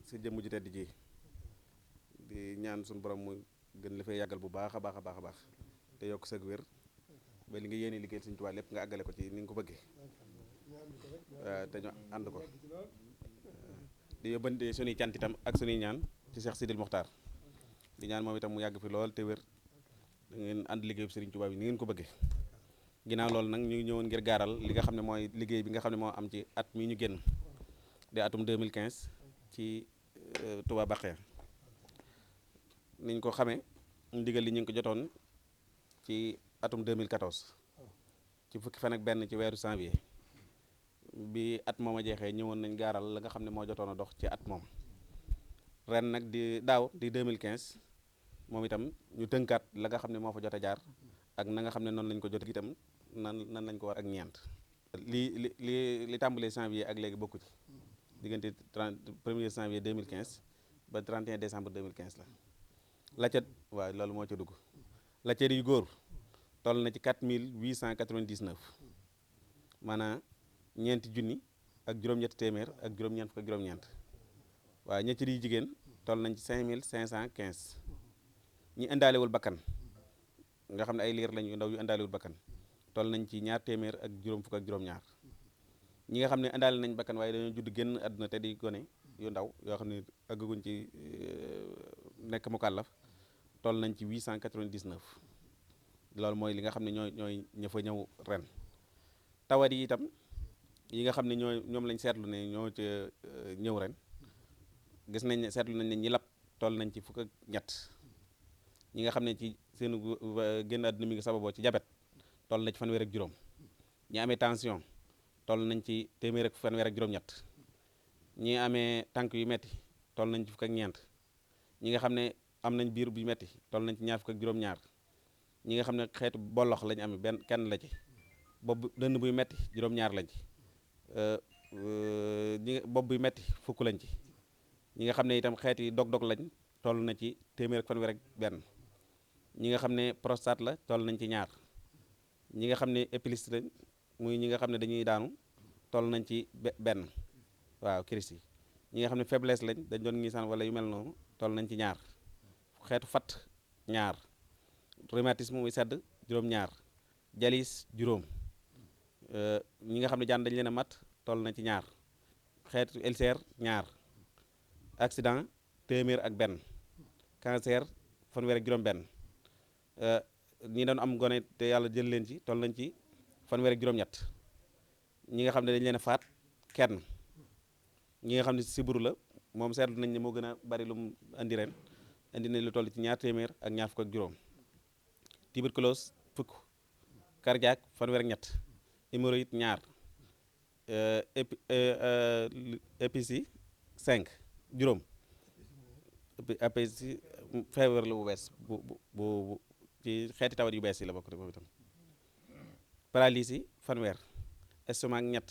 sa jëmm ju tedd ji di ñaan suñu borom mu gën la fay yàggal bu baax a baax a baax a baax te yokk sag wér ba li nga yéene liggéeyal Sëñ Tuubaa lépp nga àggale ko ci ni nga ko bëggee te ñu ànd ko di yóbbante suñuy cant itam ak suñuy ñaan ci Cheikh Sidil Mokhtar di ñaan moom itam mu yàgg fi lool te wér da ngeen ànd liggéeyu Sëriñ Tuubaa bi ni ngeen ko bëggee ginnaaw loolu nag ñu ñëwoon ngir gaaral li nga xam ne mooy liggéey bi nga xam ne moo am ci at mii ñu génn di atum 2015 ci Touba Bakhya niñ ko xamee ndigal li ñu ngi ko jotoon ci atum 2014 ci fukki fan ak benn ci weeru janvier bi at moom a jeexee ñëwoon nañ gaaral la nga xam ne moo jotoon a dox ci at moom ren nag di daaw di 2015 moom itam ñu tënkaat la nga xam ne moo fa jot a jaar ak na nga xam ne noonu lañ ko jot itam nan lañ ko war ak ñeent li tàmbalee janvier ak léegi bokku ci diggante 1er janvier 2015 ba 31 décembre 2015 la ca waaw loolu moo ca dugg la ca yu góor toll na ci 4899 maanaam ñeenti junni ak juróom-ñetti téeméer ak juróom-ñeent fukk ak juróom-ñeent waaw ñetti yu jigéen toll nañ ci 5515 ñi indaalewul bakkan nga xam ne ay liir lañu ndaw yu indaalewul bakkan toll nañ ci ñaar téeméer ak juróom fukk ak juróom-ñaar ñi nga xam ne indaale nañ bakkan waaye dañoo judd génn àdduna te di gone yu ndaw yoo xam ne àggaguñ ci nekk mukallaf toll nañ ci 899 loolu mooy li nga xam ne ñooy ña fa ñëw ren tawat yi itam yi nga xam ne ñoom lañ seetlu ne ñoo ca ñëw ren gis nañ ne seetlu nañ ne ñi lab toll nañ ci fukk ak ñett ñi nga xam ne ci seen génn àdduna mi ngi sababoo ci jabet toll na ci fanweer ak juróom ñi amee tension toll nañ ci téeméer ak fanweer ak juróom-ñett ñi amee tànk yu metti toll nañ ci fukk ak ñeent ñi nga xam ne am nañ biir bu metti toll nañ ci ñaar fukk ak juróom-ñaar ñi nga xam ne xeetu bollox lañ amee benn kenn la ci bopp dënn buy metti juróom-ñaar lañ ci bopp buy metti fukk lañ ci ñi nga xam ne itam xeeti dog-dog lañ toll na ci téeméer ak fanweer ak benn ñi nga xam ne prostate la toll nañ ci ñaar ñi nga xam ne épilepsie lañ muy ñi nga xam ne dañuy daanu toll nañ ci benn waaw kiris yi ñi nga xam ne faiblesse lañ dañ doon ngisaan wala yu mel noonu toll nañ ci ñaar xeetu fat ñaar rhumatisme muy sedd juróom-ñaar jalis juróom ñi nga xam ne jaan dañ leen a mat toll nañ ci ñaar xeetu ulcère ñaar accident téeméer ak benn cancer fanweer ak juróom benn ñi doon am gone te yàlla jël leen ci toll nañ ci fanweer ak juróom-ñett ñi nga xam ne dañ leen a faat kenn ñi nga xam ne siburu la moom seetlu nañ ne moo gën a bari lu mu andi ren indi nañ lu toll ci ñaar téeméer ak ñaar fukk ak juróom tuberculose fukk cardiaque fanweer ak ñett hémorroïde ñaar épilepsie 5 juróom épilepsie feebar la bu bees bu ci xeeti tawat yu bees yi la bokk moom itam paralysie fanweer estomac ñett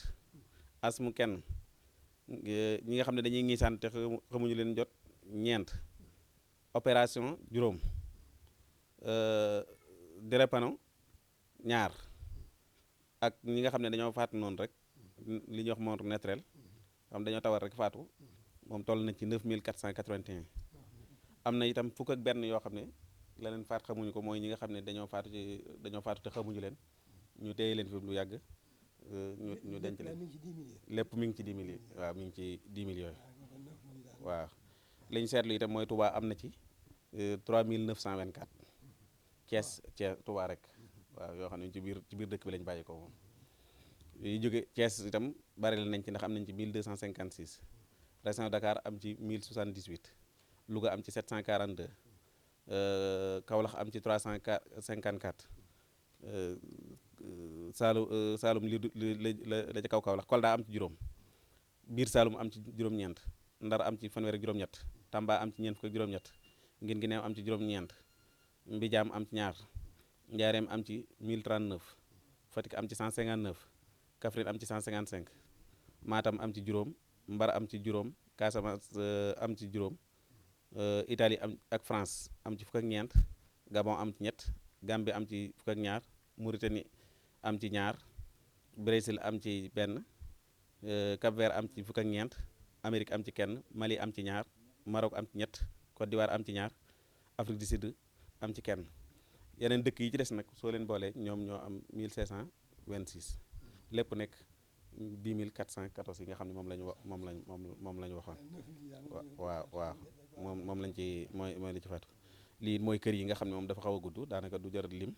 asthme kenn ñi nga xam ne dañuy ngiisaan te xamuñu leen jot ñeent opération juróom drépano ñaar ak ñi nga xam ne dañoo faatu noonu rek li ñuy wax mort naturelle xam dañoo tawat rek faatu moom toll na ci 9481 am na itam fukk ak benn yoo xam ne la leen faat xamuñu ko mooy ñi nga xam ne dañoo faatu te xamuñu leen ñu téye leen fi lu yàgg ñu denc leen lépp mi ngi ci 10 000 yi waaw mi ngi ci 10 000 yooyu waaw li ñu seetlu itam mooy Touba am na ci 3924 Thiès Touba rek waaw yoo xam ne ci biir dëkk bi lañ bàyyi ko moom yi jóge Thiès itam bari la nañ ci ndax am nañ ci 1256 région Dakar am ci 1078 Louga am ci 742 Kaolack am ci 354 Saalum la ca kaw Kaolack Kolda am ci juróom biir Saalum am ci juróom-ñeent Ndar am ci fanweer ak juróom-ñett Tamba am ci ñeent fukk ak juróom-ñett Ngin Gineew am ci juróom-ñeent Mbijaam am ci ñaar Njaareem am ci 1039 Fatick am ci 159 Kaffrine am ci 155 Matam am ci juróom Mbar am ci juróom Casamance am ci juróom Italie am ak France am ci fukk ak ñeent Gabon am ci ñett Gambie am ci fukk ak ñaar Mauritanie am ci ñaar Brésil am ci benn Cap-Vert am ci fukk ak ñeent Amérique am ci kenn Mali am ci ñaar Maroc am ci ñett Côte d'Ivoire am ci ñaar Afrique du Sud am ci kenn yeneen dëkk yi ci des nag soo leen boolee ñoom ñoo am 1526 lépp nekk 10414 yi nga xam ne moom la ñu wa moom la ñu waxoon waaw moom lañ ci mooy li ci fàttu lii mooy kër yi nga xam ne moom dafa xaw a gudd daanaka du jar lim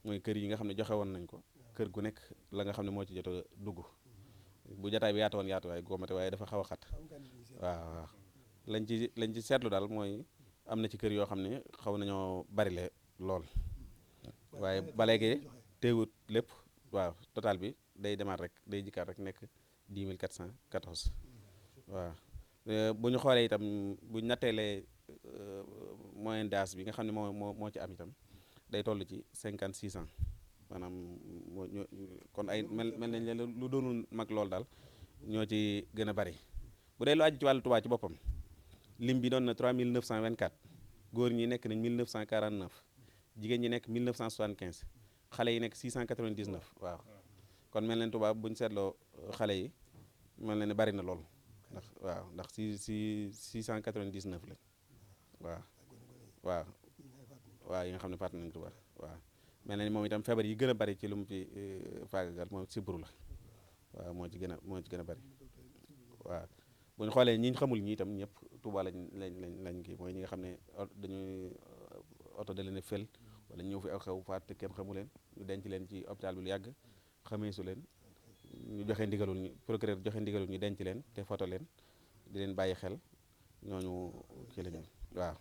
mooy kër yi nga xam ne joxe woon nañ ko kër gu nekk la nga xam ne moo ci jot a dugg bu jataay bi yaatu woon yaatu waaye góomate waaye dafa xaw a xat waaw lañ ci seetlu daal mooy am na ci kër yoo xam ne xaw nañoo barile lool waaye ba léegi teewut lépp waaw total bi day demaat rek day jikkaat rek nekk 10414 waaw bu ñu xoolee itam bu ñu natteelee moyenne d'âge bi nga xam ne moo ci am itam day toll ci 56 ans maanaam kon ay mel nañ leen lu doonul mag lool daal ñoo ci gën a bari bu dee lu aju ci wàllu Touba ci boppam lim bi doon na 3924 góor ñi nekk nañ 1949 jigéen ñi nekk 1975 xale yi nekk 699 waaw kon mel leen Touba bu ñu seetloo xale yi mel na ne bari na lool ndax si 699 lañ waaw yi nga xam ne faat nañ Touba waaw mel na ni moom itam feebar yi gën a bari ci lu mu ci faagagal moom sibbiru la waaw moo ci gën a bari waaw bu ñu xoolee ñi xamul ñi itam ñëpp Touba lañ kii mooy ñi nga xam ne dañuy oto da leen a fël wala ñëw fi ak xew faat te kenn xamu leen ñu denc leen ci hôpital bi lu yàgg xamee su leen ñu joxe ndigalul ñu procureur joxe ndigalul ñu denc leen te photo leen di leen bàyyi xel ñooñu kii lañu waaw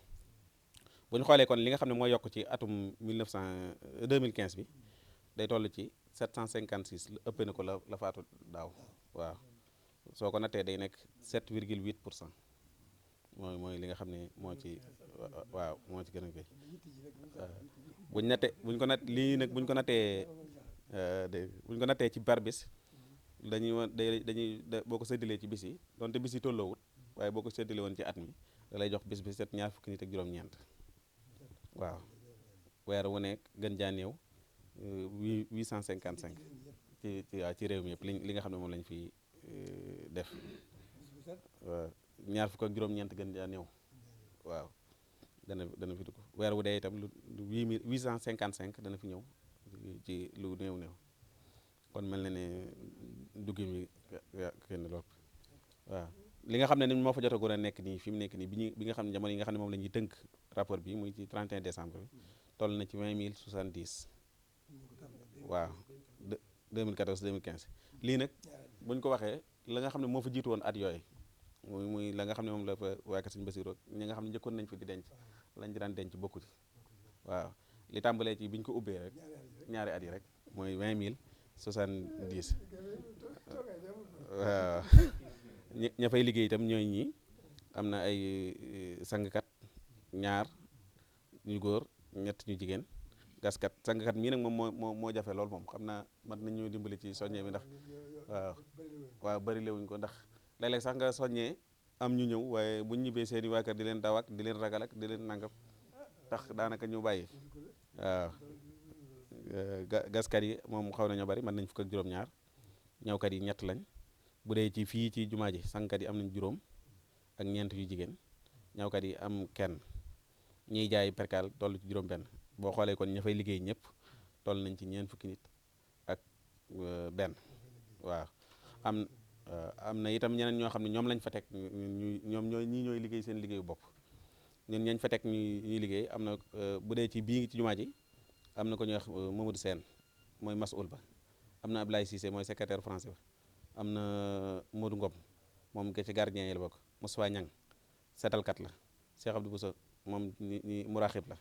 bu ñu xoolee kon li nga xam ne mooy yokk ci atum 2015 bi day toll ci 756 ëppee na ko la faatu daaw waaw soo ko nattee day nekk 7,8% mooy li nga xam ne moo ci waaw moo ci gën a koy buñ nattee buñ ko natt lii nag buñ ko nattee ci par bis dañuy boo ko séddalee ci bis yi donte bis yi tolloowut waaye boo ko séddalee woon ci at mi da lay jox bis bi set ñaar fukki nit ak juróom-ñeent waaw weer wu nekk gën jaa néew 855 ci réew mi yëpp li nga xam ne moom lañ fi def waaw ñaar fukk ak juróom-ñeent gën jaa néew waaw dana fi dugg weer wu dee itam lu 855 dana fi ñëw ci lu néew kon mel na ne duggi mi kenn lool waaw li nga xam ne ni moo fa jotagoon a nekk nii fi mu nekk nii bi nga xam ne jamono yi nga xam ne moom la ñuy tënk rapport bi muy ci 31 décembre bi toll na ci 20 070 waaw 2014 2015 lii nag bu ñu ko waxee la nga xam ne moo fa jiitu woon at yooyu muy la nga xam ne moom la fa waa Kër Sëñ Basiru ñi nga xam ne njëkkoon nañ fi di denc lañ ci daan denc bokku ci waaw li tàmbalee ci bi ñu ko ubbee rek ñaari at yi rek mooy 20 070 waaw ña fay liggéey itam ñooy ñi am na ay sangkat ñaar ñu góor ñett ñu jigéen gaskat sangkat mii nag moom moo jafe lool moom xam naa mat nañ ñoo dimbali ci soññee bi ndax waaw bari lewuñ ko ndax léeg-léeg sax nga soññee am ñu ñëw waaye buñ ñibbee seeni waa kër di leen daw ak di leen ragal ak di leen nangam tax daanaka ñu bàyyi waaw gaskat yi moom xaw nañoo bari mën nañ fukk ak juróom-ñaar ñawkat yi ñett lañ bu dee ci fii ci jumaa ji sangkat yi am nañ juróom ak ñeent yu jigéen ñawkat yi am kenn ñiy jaay perkaal toll ci juróom-benn boo xoolee kon ña fay liggéey ñëpp toll nañ ci ñeent fukki nit ak benn waaw am na itam ñeneen ñoo xam ne ñoom lañ fa teg ñooy liggéey seen liggéeyu bopp ñun ñañ fa teg ñuy liggéey am na bu dee ci bii ci jumaa ji am na ko ñuy wax Mamadou Sène mooy masul ba am na Ablaye Cissé mooy secrétaire français ba am na Modou Ngom moom ke ci gardien yi la bokk Moussa Niang seetalkat la Cheikh Abdou Bousso moom ñi muraaxib la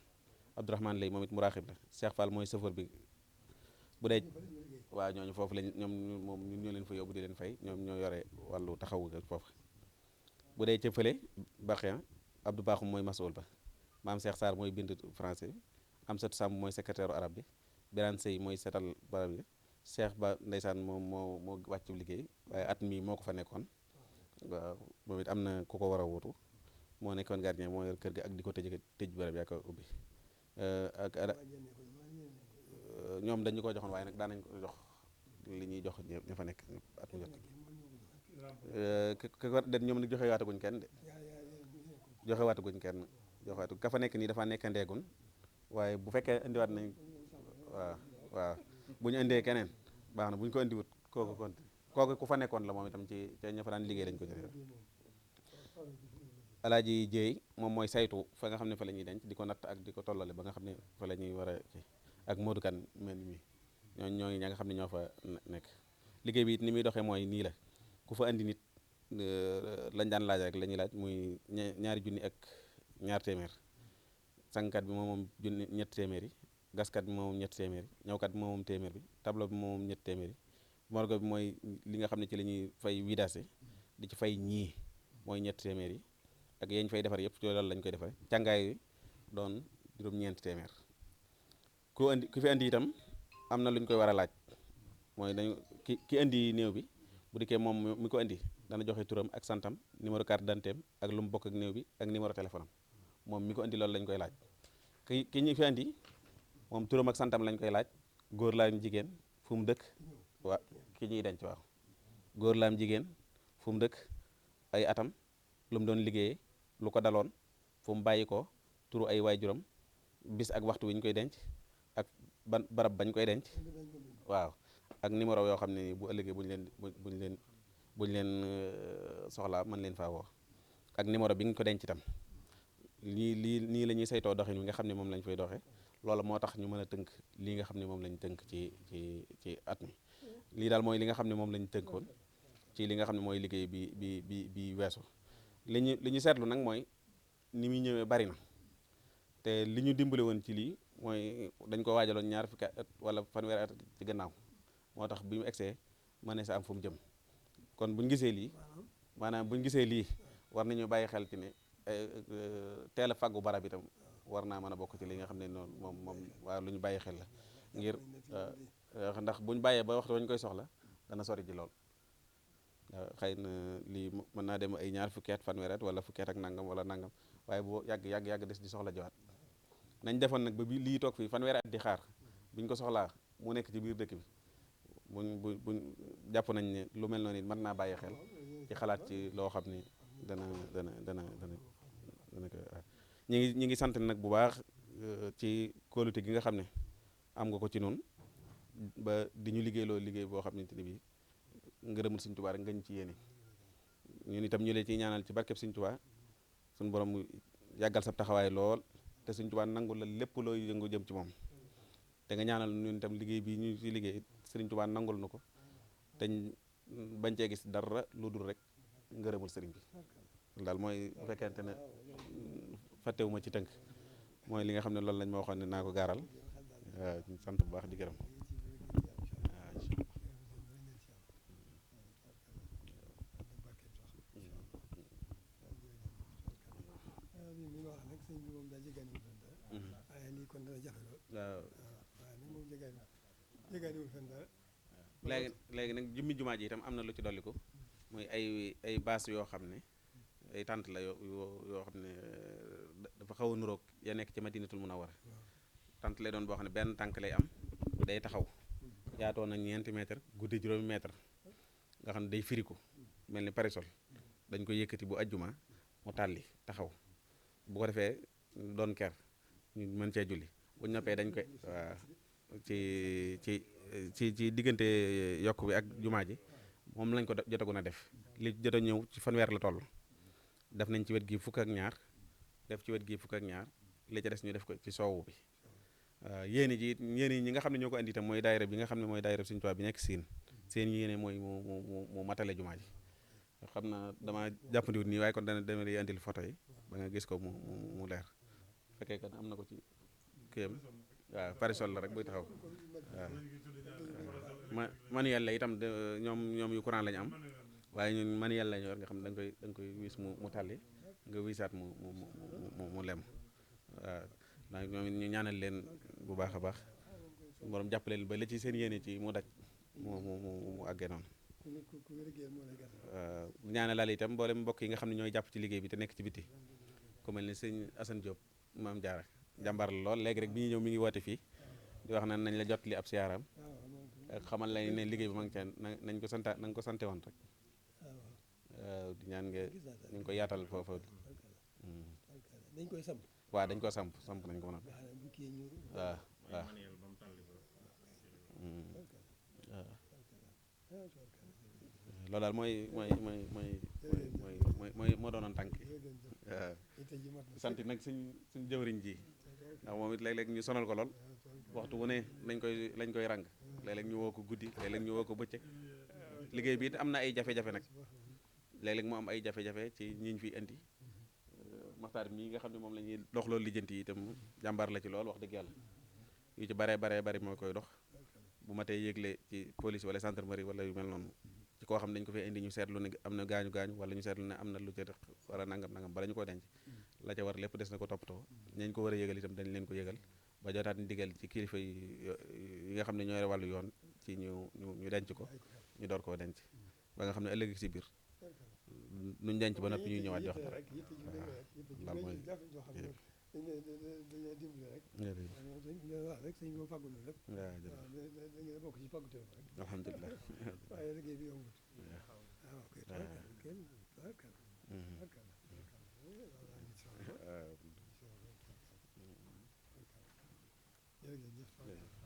Abdourahmane Lay moom it muraaxib la Cheikh Fall mooy chauffeur bi bu dee waaw ñooñu foofu lañ moom ñun ñoo leen fa yóbbu di leen fay ñoom ñoo yore wàllu taxawu foofu bu dee ca fële Baxian Abdou Bakhoum mooy masul ba maam Cheikh Sarr mooy bind français bi Amsatou Samb mooy secrétaire arabe bi Birane Sey mooy seetal barab bi Cheikh Ba ndeysaan moo wàccu liggéey waaye at mi moo ko fa nekkoon waaw moom it am na ku ko war a wuutu moo nekkoon gardien moo yor kër ga ak di ko tëj barab yaa ko ubbi ñoom dañu ko joxoon waaye nag daan nañ ko jox li ñuy jox ña fa nekk at mu jot ki ko den ñoom nag joxe waataguñ kenn de joxe waataguñ kenn joxe waatu ka fa nekk nii dafa nekk ndeegun waaye bu fekkee indiwaat nañ waaw waaw bu ñu indee keneen baax na bu ñu ko indiwut kooku ku fa nekkoon la moom itam ci ña fa daan liggéey lañ ko jëlee alaaji jéey moom mooy saytu fa nga xam ne fa la ñuy denc di ko natt ak di ko tollale ba nga xam ne fa la ñuy war a ci ak Modou Kane mel mi ñoo ngi ña nga xam ne ñoo fa nekk liggéey bi it ni muy doxee mooy nii la ku fa andi nit lañ daan laaj rek la ñuy laaj muy ñaari junni ak ñaar téeméer sàngkat bi moom junni ñetti téeméer yi gaskat bi moom ñetti téeméer yi ñawkat bi moom téeméer bi tableau bi moom ñetti téeméer yi morgue bi mooy li nga xam ne ci la ñuy fay widaase di ci fay ñii mooy ñetti téeméer yi ak yeñ fay defar yëpp ci loolu lañ koy defare càngaay yi doon juróom-ñeenti téeméer ku fi andi itam am na lu ñu koy war a laaj mooy dañu ki indi néew bi bu dikkee moom mi ko indi dana joxe turam ak santam numéro carte d'identité ak lu mu bokk ak néew bi ak numéro téléphone am moom mi ko indi loolu lañ koy laaj ki ñu fi andi moom turam ak santam lañ koy laaj góor laam jigéen fu mu dëkk waa ki ñuy denc waaw góor laam jigéen fu mu dëkk ay atam lu mu doon liggéeyee lu ko daloon fu mu bàyyi ko turu ay waajuram bis ak waxtu wi ñu koy denc ak ban barab bañ koy denc waaw ak numéro yoo xam ne bu ëllëgee buñ leen soxlaa mën leen faa woo ak numéro bi nga ko denc itam nii la ñuy saytoo doxin wi nga xam ne moom lañ fay doxee loolu moo tax ñu mën a tënk lii nga xam ne moom lañ tënk ci at mi lii daal mooy li nga xam ne moom lañ tënkoon ci li nga xam ne mooy liggéey bi weesu li ñu seetlu nag mooy ni muy ñëwee bari na te li ñu dimbale woon ci lii mooy dañ ko waajaloon ñaar fukki at wala fanweeri at ci gannaaw moo tax bi mu egsee mën sa am fu mu jëm kon buñ gisee lii maanaam buñ gisee lii war nañu bàyyi xel ci ne teel a fàggu barab itam war naa mën a bokk ci li nga xam ne noonu moom waaw lu ñu bàyyi xel la ngir ndax buñ bàyyee ba waxtu wañ koy soxla dana sori ji lool xëy na lii mën naa dem ay ñaar fukki at fanweeri at wala fukki at ak nangam wala nangam waaye bu yàgg des di soxla jiwaat nañ defoon nag ba bi lii toog fii fanweeri at di xaar biñ ko soxlaa mu nekk ci biir dëkk bi buñ jàpp nañ ne lu mel noonu it mën naa bàyyi xel ci xalaat ci loo xam ni dana ko ñi ngi sant nag bu baax ci kóolute gi nga xam ne am nga ko ci noonu ba di ñu liggéey boo xamante ni bii ngërëmul Sëñ Tuubaa rek nga ñu ci yéene ñun itam ñu leen ciy ñaanal ci barkeb Sëñ Tuubaa suñu borom yàggal sa taxawaay lool te Sëñ Tuubaa nangul la lépp looy yëngu jëm ci moom te nga ñaanal ñun itam liggéey bi ñu ci liggéey Sëriñ Tuubaa nangul na ko te bañ cee gis dara lu dul rek ngërëmul sëriñ bi daal mooy bu fekkente ne fàttewuma ci tënk mooy li nga xam ne loolu lañ ma waxoon ne naa ko gaaral sant bu baax di gërëm léegi nag jëmmi jumaa ji itam am na lu ci dolliku muy ay baas yoo xam ne ay tànt la yoo xam ne dafa xaw a nuroog ya nekk ci Madinatul Munawwara tànt lay doon boo xam ne benn tànk lay am day taxaw yaatoo na 4 mètre guddi juróomi mètre nga xam ne day firiku mel ni parasol dañ ko yëkkati bu ajjuma mu tàlli taxaw bu ko defee doon ker ñu mën cee julli bu ñu noppee dañ koy waaw ci diggante yokk bi ak jumaa ji moom lañ ko jotagun a def li jot a ñëw ci fanweer la toll def nañ ci wet gi fukk ak ñaar def ci wet gi fukk ak ñaar li ca des ñu def ko ci soowu bi yéene ji yéene ñi nga xam ne ñoo ko andi itam mooy daayira bi nga xam ne mooy daayira Sëñ Tuubaa bi nekk siin seen yéene mooy mu matale jumaa ji xam na dama jàppandiwut nii waaye kon dama lay andil photo yi ba nga gis ko mu leer fekkee kan am na ko ci kéem waaw parasol la rek buy taxaw waaw manuel la itam ñoom yu courant lañu am waaye ñun manuel lañu yor nga xam ne da nga koy wis mu tàlli nga wisaat mu lem waaw ndax ñoom ñu ñaanal leen bu baax a baax borom jàppale leen ba la ci seen yéene ci mu daj mu àggee noonu ñaanalaal itam mboolem mbokk yi nga xam ne ñooy jàpp ci liggéey bi te nekk ci biti ku mel ni sëñ Assane Diop maam Jaara jàmbaar la lool léegi rek bi ñuy ñëw mi ngi woote fii di wax na nañ la jot li ab siyaaram ak xamal la ne liggéey bi ma ngi ca nañ ko sante woon rek waaw di ñaan nga gis naa ñu ngi ko yaatal foofu. dañ koy samp. waaw dañ ko samp nañ ko nag. nga xam ne bu kii ñu. waaw waaw. loolu daal mooy moo doonoon tànk yi. waaw sant nag suñ jëwriñ ji ndax moom it léeg-léeg ñu sonal ko lool waxtu wu ne lañ koy ràng léeg-léeg ñu woo ko guddi léeg-léeg ñu woo ko bëccëg liggéey bi it am na ay jafe-jafe nag léeg-léeg mu am ay jafe-jafe ci ñi ñu fiy indi maxtaar mii nga xam ne moom la ñuy dox loolu lijjanti yi itam jàmbaar la ci lool wax dëgg yàlla yu ci baree bari moo koy dox bu ma tey yëgle ci police wala gendarmerie wala yu mel noonu ci koo xam ne dañu ko fee indi ñu seetlu ne am na gaañu wala ñu seetlu ne am na lu ca rëq wala nangam bala ñu ko denc la ca war lépp des na ko toppatoo ñañ ko war a yëgal itam dañ leen ko yëgal ba jotaat ndigal ci kilifa yi nga xam ne ñooy wàllu yoon ci ñu denc ko ñu door koo denc ba nga xam ne ëllëg ci biir nuñ denc ba noppi ñuy ñëwaat di wax dara waaw loolu mooy dañoo dimbali rek. waaw rek sëñ bi ma fàggul rek. waaw jërëjëf bokk ci fàggute rek. alhamdulilah. waaye liggéey bi yombut. waaw ok tabarkalla. jërëjëf.